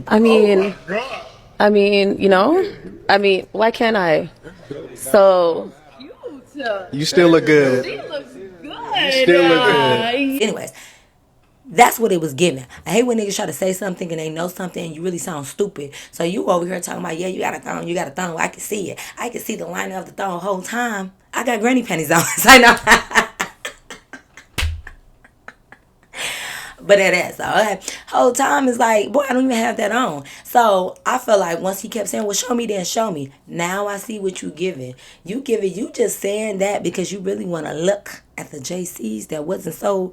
You? why can't I? So You still look good. She looks good. You still look good. Anyways, that's what it was giving. I hate when niggas try to say something and they know something and you really sound stupid. So you over here talking about, yeah, you got a thong, you got a thong. I can see it. I can see the lining of the thong the whole time. I got granny panties on. So I know. But that ass, whole time is like, boy, I don't even have that on. So I feel like once he kept saying, well, show me, then show me. Now I see what you giving. You just saying that because you really want to look at the JCs that wasn't so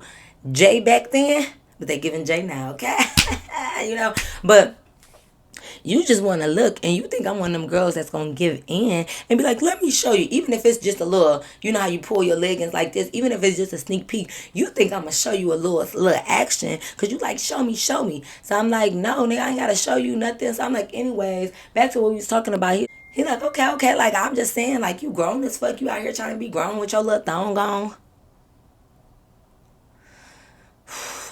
J back then, but they giving J now, okay? But you just want to look and you think I'm one of them girls that's going to give in and be like, let me show you. Even if it's just a little, you know how you pull your leggings like this. Even if it's just a sneak peek, you think I'm going to show you a little action because you like, show me. So I'm like, no, nigga, I ain't got to show you nothing. So I'm like, anyways, back to what we was talking about. He like, okay. Like, I'm just saying, like, you grown as fuck. You out here trying to be grown with your little thong on.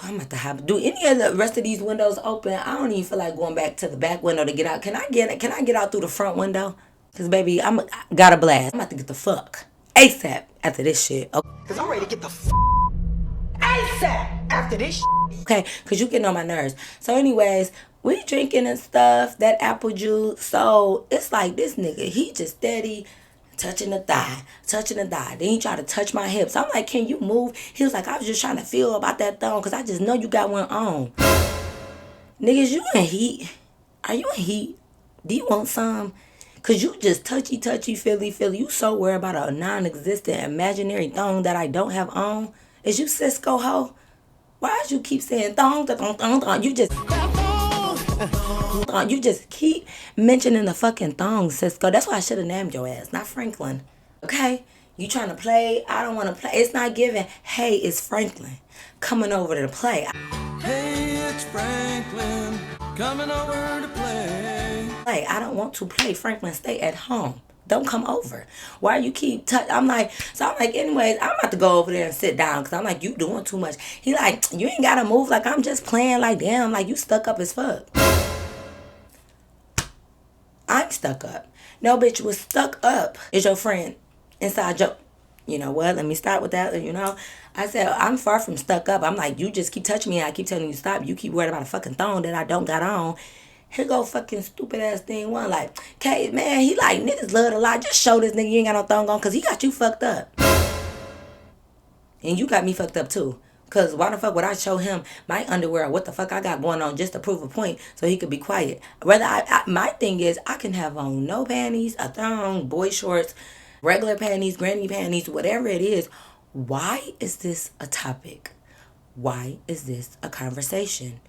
I'm about to have do any of the rest of these windows open. I don't even feel like going back to the back window to get out. Can I get out through the front window? Cause baby, I got a blast. I'm about to get the fuck ASAP after this shit. Okay. Cause I'm ready to get the ASAP after this shit. Okay, cause you getting on my nerves. So anyways, we drinking and stuff, that apple juice. So it's like this nigga, he just steady touching the thigh. Then he tried to touch my hips. I'm like, can you move? He was like, I was just trying to feel about that thong because I just know you got one on. Niggas, you in heat. Are you in heat? Do you want some? Because you just touchy, feely. You so worried about a non-existent imaginary thong that I don't have on. Is you Cisco hoe? Why do you keep saying thong? You just keep mentioning the fucking thong, Cisco. That's why I should have named your ass, not Franklin. Okay? You trying to play? I don't want to play. It's not giving. Hey, it's Franklin coming over to play. Hey, it's Franklin coming over to play. I don't want to play. Franklin, stay at home. Don't come over. Why you keep I'm like, anyways, I'm about to go over there and sit down because I'm like, you doing too much. He like, you ain't got to move like I'm just playing like, damn, like you stuck up as fuck. I'm stuck up. No, bitch, was stuck up. Is your friend inside your... You know what? Let me start with that, I said, I'm far from stuck up. I'm like, you just keep touching me and I keep telling you stop. You keep worried about a fucking thong that I don't got on. Here go fucking stupid ass thing one. Like, okay, man, he like, niggas love to lie. Just show this nigga you ain't got no thong on because he got you fucked up. And you got me fucked up too. Because why the fuck would I show him my underwear or what the fuck I got going on just to prove a point so he could be quiet? Whether my thing is I can have on no panties, a thong, boy shorts, regular panties, granny panties, whatever it is. Why is this a topic? Why is this a conversation?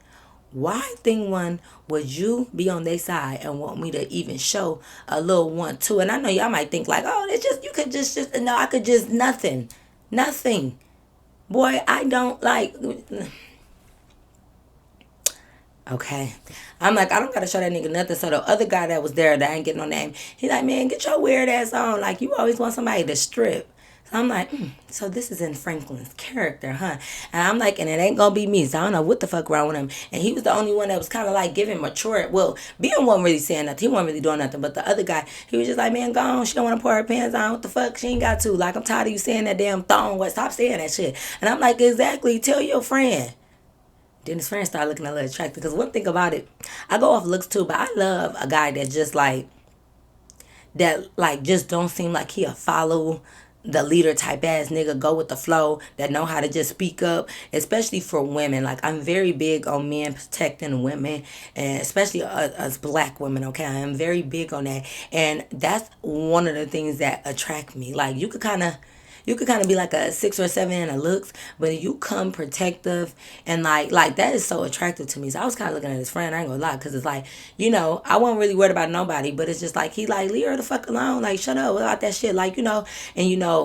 Why, thing one, would you be on their side and want me to even show a little 1-2? And I know y'all might think like, oh, it's just, you could just no, I could just nothing. Boy, I don't like... Okay. I'm like, I don't gotta show that nigga nothing. So the other guy that was there that I ain't getting no name, he like, man, get your weird ass on. Like, you always want somebody to strip. So I'm like, so this is in Franklin's character, huh? And I'm like, and it ain't gonna be me. So I don't know what the fuck wrong with him. And he was the only one that was kind of like giving mature. Well, Bill wasn't really saying nothing. He wasn't really doing nothing. But the other guy, he was just like, man, go on. She don't want to pour her pants on. What the fuck? She ain't got to. Like, I'm tired of you saying that damn thong. What? Stop saying that shit. And I'm like, exactly. Tell your friend. Then his friend started looking a little attractive. Because one thing about it, I go off looks too, but I love a guy that just like, just don't seem like he'll follow the leader type ass nigga, go with the flow, that know how to just speak up, especially for women. Like, I'm very big on men protecting women, and especially us black women, okay? I am very big on that. And that's one of the things that attract me. Like, you could kind of be like a 6 or 7 in a looks, but you come protective and like that is so attractive to me. So I was kind of looking at his friend, I ain't gonna lie, because it's like, I wasn't really worried about nobody, but it's just like, he like, leave her the fuck alone, like, shut up about that shit, like, and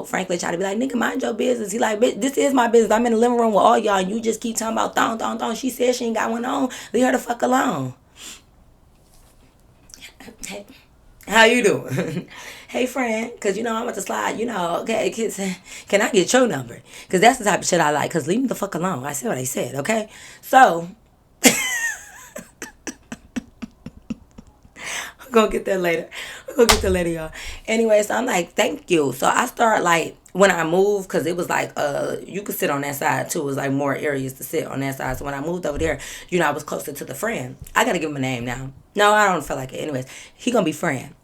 Franklin tried to be like, nigga, mind your business. He like, bitch, this is my business. I'm in the living room with all y'all, and you just keep talking about thong. She said she ain't got one on. Leave her the fuck alone. Hey. How you doing? Hey, friend, because, I'm about to slide, okay, kids, can I get your number? Because that's the type of shit I like, because leave me the fuck alone. I said what I said, okay? So, gonna get that later. We're gonna get that later, y'all. Anyway, so I'm like, thank you. So I start like when I moved, because it was like you could sit on that side too. It was like more areas to sit on that side. So when I moved over there, you know, I was closer to the friend. I gotta give him a name now. No, I don't feel like it. Anyways, he gonna be friend.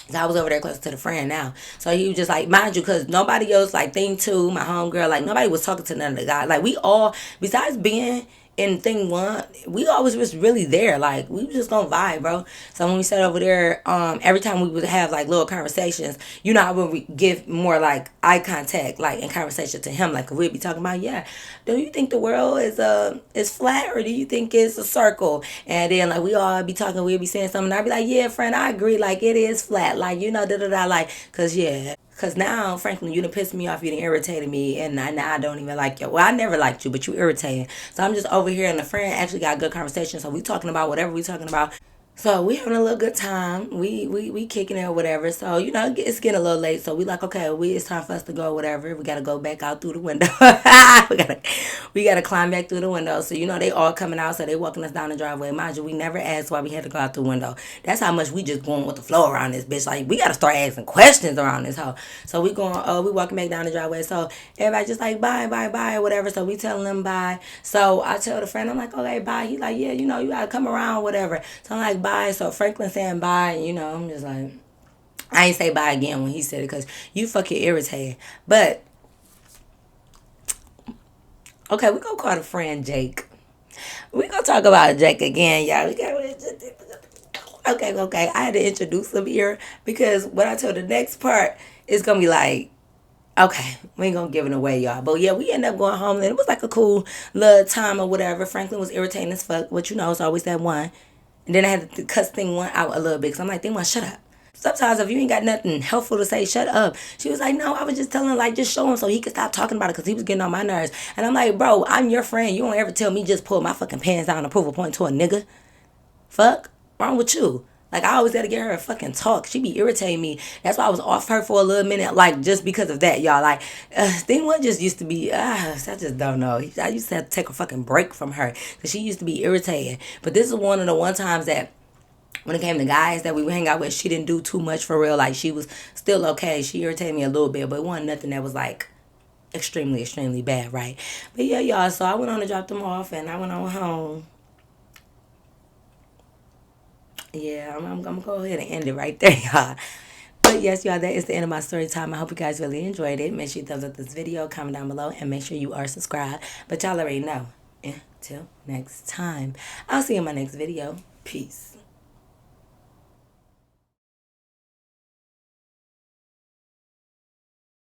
So I was over there close to the friend now. So he was just like, mind you, because nobody else, like thing two, my homegirl, like nobody was talking to none of the guys. Like we all, besides being in thing one, we always was really there. Like we was just gonna vibe, bro. So when we sat over there, every time we would have like little conversations, you know, I would give more like eye contact, like in conversation to him. Like we'd be talking about, yeah, do you think the world is flat or do you think it's a circle? And then like we all be talking, we'd be saying something. And I'd be like, yeah, friend, I agree. Like it is flat. Like you know, da da da. Like, cause yeah. Cause now, Franklin, you done pissed me off. You done irritated me, and now I don't even like you. Well, I never liked you, but you irritating. So I'm just over here, and the friend actually got a good conversation. So we talking about whatever we talking about. So we having a little good time. We kicking it or whatever. So you know it's getting a little late. So we like okay, it's time for us to go or whatever. We gotta go back out through the window. we gotta climb back through the window. So you know they all coming out. So they walking us down the driveway. Mind you, we never asked why we had to go out the window. That's how much we just going with the flow around this bitch. Like we gotta start asking questions around this hoe. So we going we walking back down the driveway. So everybody just like bye bye bye or whatever. So we telling them bye. So I tell the friend I'm like okay bye. He like yeah you know you gotta come around whatever. So I'm like bye. So Franklin saying bye, you know, I'm just like, I ain't say bye again when he said it because you fucking irritating. But, okay, we gonna call the friend Jake. We gonna talk about Jake again, y'all. Okay. I had to introduce him here because what I told the next part is gonna be like, okay, we ain't gonna give it away, y'all. But yeah, we ended up going home and it was like a cool little time or whatever. Franklin was irritating as fuck, but you know, it's always that one. And then I had to cuss thing one out a little bit. Because I'm like, thing one, shut up. Sometimes if you ain't got nothing helpful to say, shut up. She was like, no, I was just telling like, just show him so he could stop talking about it because he was getting on my nerves. And I'm like, bro, I'm your friend. You don't ever tell me just pull my fucking pants down and prove a point to a nigga. Fuck. Wrong with you? Like, I always got to get her a fucking talk. She be irritating me. That's why I was off her for a little minute, like, just because of that, y'all. Like, thing one just used to be, I just don't know. I used to have to take a fucking break from her because she used to be irritating. But this is one of the one times that when it came to guys that we would hang out with, she didn't do too much for real. Like, she was still okay. She irritated me a little bit, but it wasn't nothing that was, like, extremely, extremely bad, right? But, yeah, y'all, so I went on to drop them off, and I went on home. Yeah, I'm going to go ahead and end it right there, y'all. But yes, y'all, that is the end of my story time. I hope you guys really enjoyed it. Make sure you thumbs up this video, comment down below, and make sure you are subscribed. But y'all already know. Until next time, I'll see you in my next video. Peace.